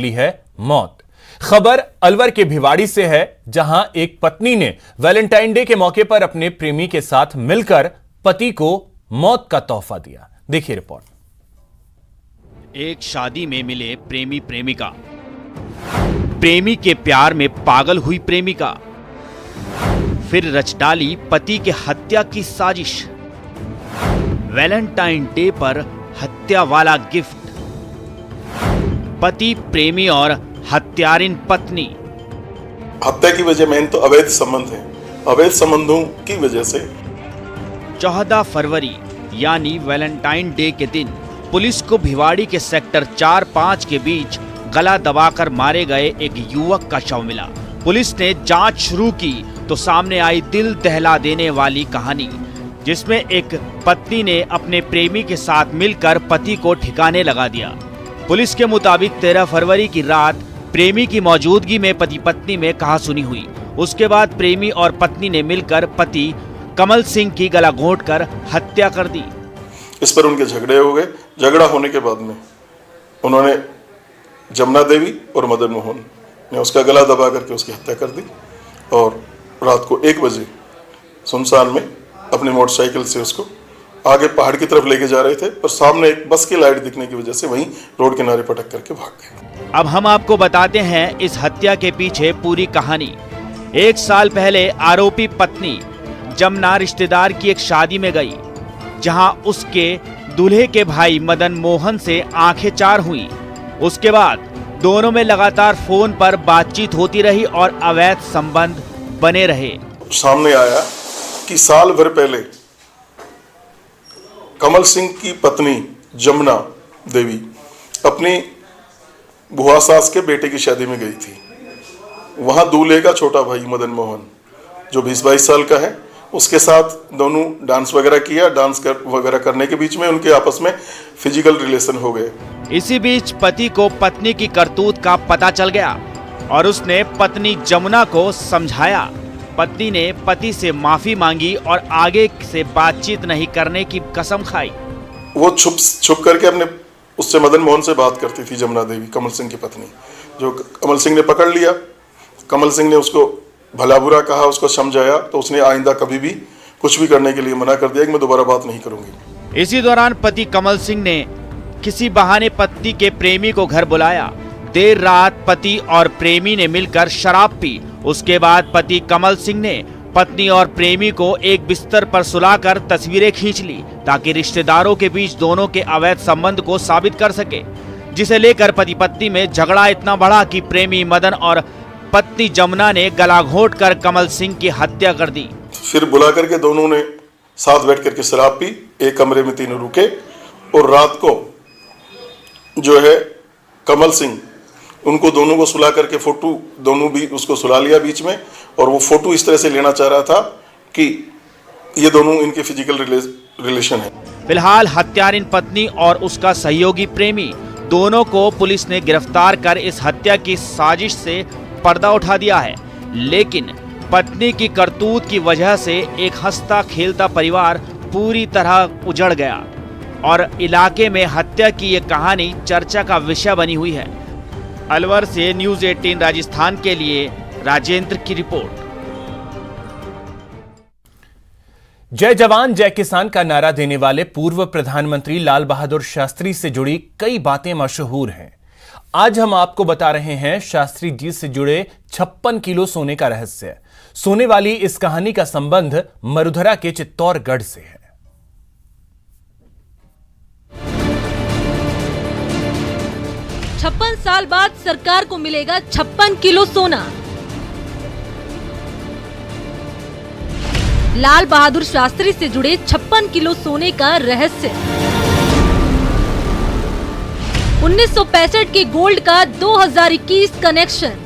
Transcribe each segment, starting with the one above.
ली है मौत। खबर अलवर के भिवाड़ी से है, जहां एक पत्नी ने वैलेंटाइन डे के मौके पर अपने प्रेमी के साथ मिलकर पति को मौत का तोहफा दिया। देखिए रिपोर्ट। एक शादी में मिले प्रेमी प्रेमिका, प्रेमी के प्यार में पागल हुई प्रेमिका, फिर रच डाली पति के हत्या की साजिश। वैलेंटाइन डे पर हत्या वाला गिफ्ट, पति प्रेमी और हत्यारिन पत्नी। हत्या की वजह मेन तो अवैध संबंध है। अवैध संबंधों की वजह से 14 फरवरी यानी वैलेंटाइन डे के दिन पुलिस को भिवाड़ी के सेक्टर 4-5 के बीच गला दबाकर मारे गए एक युवक का शव मिला। पुलिस ने जांच शुरू की तो सामने आई दिल दहला देने वाली कहानी, जिसमें एक पत्नी ने अपने प्रेमी के साथ मिलकर पति को ठिकाने लगा दिया। पुलिस के मुताबिक 13 फरवरी की रात प्रेमी की मौजूदगी में पति पत्नी में कहासुनी हुई। उसके बाद प्रेमी और पत्नी ने मिलकर पति कमल सिंह की गला घोंटकर हत्या कर दी। इस पर उनके झगड़े हो गए। झगड़ा होने के बाद में उन्होंने जमुना देवी और मदन मोहन ने उसका गला दबा करके उसकी हत्या कर दी और रात को 1 बजे सुनसान में अपनी मोटरसाइकिल से उसको आगे पहाड़ की तरफ लेके जा रहे थे, पर सामने एक बस की लाइट दिखने की वजह से वहीं रोड किनारे पटक करके भाग गए। अब हम आपको बताते हैं इस हत्या के पीछे पूरी कहानी। 1 साल पहले आरोपी पत्नी जमुना रिश्तेदार की एक शादी में गई, जहां उसके दूल्हे के भाई मदन मोहन से आंखें चार हुई। उसके बाद दोनों में लगातार फोन पर बातचीत होती रही और अवैध संबंध बने रहे। सामने आया कि साल भर पहले कमल सिंह की पत्नी जमुना देवी अपनी बुआ सास के बेटे की शादी में गई थी। वहां दूल्हे का छोटा भाई मदन मोहन जो 20-22 साल का है, उसके साथ दोनों डांस वगैरह किया। वगैरह करने के बीच में उनके आपस में फिजिकल रिलेशन हो गए। इसी बीच पति को पत्नी की करतूत का पता चल गया और उसने पत्नी जमुना को समझाया। पत्नी ने पति से माफी मांगी और आगे से बातचीत नहीं करने की कसम खाई। वो छुप करके अपने उससे मदन मोहन से बात करती थी जमुना देवी, कमल सिंह की पत्नी, जो कमल सिंह ने पकड़ लिया। कमल सिंह ने उसको भला बुरा कहा, उसको समझाया, तो उसने आइंदा कभी भी कुछ भी करने के लिए मना कर दिया कि मैं दोबारा बात नहीं करूंगी। इसी दौरान पति कमल सिंह ने किसी बहाने पत्नी के प्रेमी को घर बुलाया। देर रात पति और प्रेमी ने मिलकर शराब पी। उसके बाद पति कमल सिंह ने पत्नी और प्रेमी को एक बिस्तर पर सुलाकर तस्वीरें खींच ली, ताकि रिश्तेदारों के बीच दोनों के अवैध संबंध को साबित कर सके, जिसे लेकर पति पत्नी में झगड़ा इतना बढ़ा कि प्रेमी मदन और पत्नी जमुना ने गला घोंटकर कमल सिंह की हत्या कर दी। फिर बुला करके दोनों ने साथ बैठ करके शराब पी। एक कमरे में तीनों रुके और रात को जो है कमल सिंह उनको दोनों को सुला करके फोटो, दोनों भी उसको सुला लिया बीच में, और वो फोटो इस तरह से लेना चाह रहा था कि ये दोनों इनके फिजिकल रिलेशन है। फिलहाल हत्यारिन पत्नी और उसका सहयोगी प्रेमी दोनों को पुलिस ने गिरफ्तार कर इस हत्या की साजिश से पर्दा उठा दिया है। लेकिन पत्नी की करतूत की वजह से एक हंसता खेलता परिवार पूरी तरह उजड़ गया और इलाके में हत्या की ये कहानी चर्चा का विषय बनी हुई है। अलवर से न्यूज़ 18 राजस्थान के लिए राजेंद्र की रिपोर्ट। जय जवान जय किसान का नारा देने वाले पूर्व प्रधानमंत्री लाल बहादुर शास्त्री से जुड़ी कई बातें मशहूर हैं। आज हम आपको बता रहे हैं शास्त्री जी से जुड़े 56 किलो सोने का रहस्य। सोने वाली इस कहानी का संबंध मरुधरा के चित्तौड़गढ़ से है। 56 साल बाद सरकार को मिलेगा 56 किलो सोना। लाल बहादुर शास्त्री से जुड़े 56 किलो सोने का रहस्य। 1965 के गोल्ड का 2021 कनेक्शन।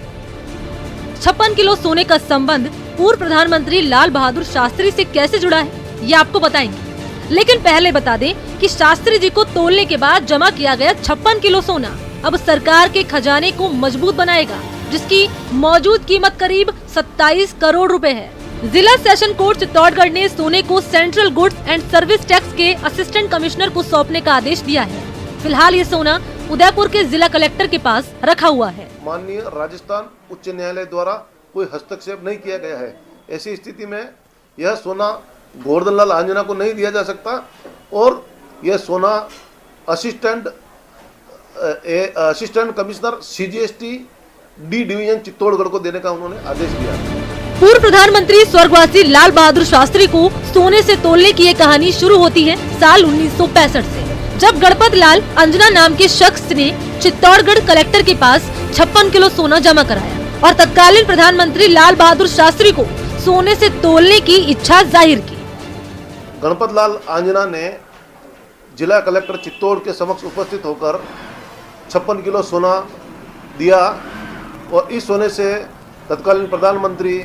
56 किलो सोने का संबंध पूर्व प्रधानमंत्री लाल बहादुर शास्त्री से कैसे जुड़ा है, ये आपको बताएंगे। लेकिन पहले बता दें कि शास्त्री जी को तोलने के बाद जमा किया गया 56 किलो सोना अब सरकार के खजाने को मजबूत बनाएगा, जिसकी मौजूद कीमत करीब 27 करोड़ रुपए है। जिला सेशन कोर्ट चित्तौड़गढ़ ने सोने को central goods and service tax के असिस्टेंट कमिश्नर को सौंपने का आदेश दिया है। फिलहाल ये सोना उदयपुर के जिला कलेक्टर के पास रखा हुआ है। माननीय राजस्थान उच्च न्यायालय द्वारा कोई हस्तक्षेप नहीं किया गया है। ऐसी स्थिति में यह सोना गोवर्धन लाल आंजना को नहीं दिया जा सकता और यह सोना assistant commissioner CGST D division Chittorgarh को देने का उन्होंने आदेश दिया। पूर्व प्रधानमंत्री स्वर्गवासी लाल बहादुर शास्त्री को सोने से तोलने की ये कहानी शुरू होती है साल 1965 से, जब गणपत लाल अंजना नाम के शख्स ने चित्तौड़गढ़ कलेक्टर के पास 56 किलो सोना जमा कराया और तत्कालीन प्रधानमंत्री लाल बहादुर शास्त्री को सोने से तोलने की इच्छा जाहिर की। गणपत लाल आंजना ने जिला कलेक्टर चित्तौड़ के समक्ष उपस्थित होकर 56 किलो सोना दिया और इस सोने से तत्कालीन प्रधानमंत्री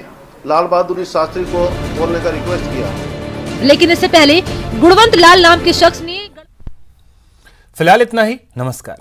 लाल बहादुर शास्त्री को तोलने का रिक्वेस्ट किया। लेकिन इससे पहले गुणवंत लाल नाम के शख्स ने फिलहाल इतना ही। नमस्कार।